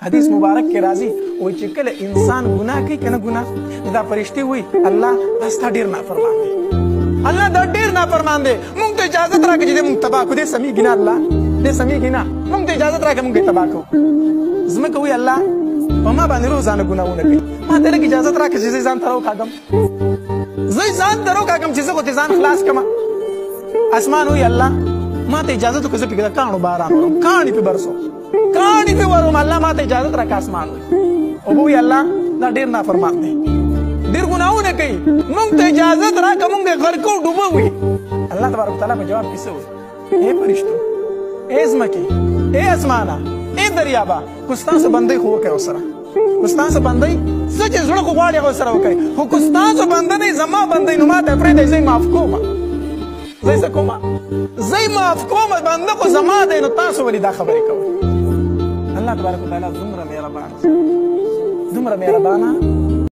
حدیث مبارک کې راځي وایي چې کله انسان ګناه کوي که نه ګناه دا فرشتې وایي الله دا ستا ډېر نافرمان دی الله دا ډېر نافرمان دی موږ ته اجازت راکړه چې دی موږ تباه کړو دی سمیږي نه الله دی سمیږي نه موږ ته اجازت راکړه موږ یې تباه کړو ځمکه وایي الله په ما باندې روزانه ګناهونه کوي ما ته لږ اجازت راکړه چې زه ځان ته راوکاږم زه ځان ته راوکاږم چې زه خو دې ځان خلاص کړم اسمان وایي الله ما ته اجازت وکړه زه پکې د کاڼو باران وکړم کاڼي پې برسو کاڼي پې وروم الله ما ته اجازت راکړه اسمان وایي اوبه وایي الله دا ډېر نافرمان دی ډېر ګناهونه کوي موږ ته اجازت راکړه موږ یې غرقو ډوبه وي الله تبارک وتعالی په جواب کې څه وایي ای فرشتو ای ځمکې ای اسمانه ای دریابه که ستاسو بندۍ خو وکړئ ورسره که ستاسو بندۍ څه چې زړه خو غواړي هغه ورسره وکړئ خو که ستاسو بنده دی زما بندۍ نو ما ته یې پرېږدئ زه یې معاف کومه زه یې څه کومه زه یې معاف کومه بنده خو زما دی نو تاسو ولې دا خبرې کوئ الله تبارک وتعالی دومره مهربانه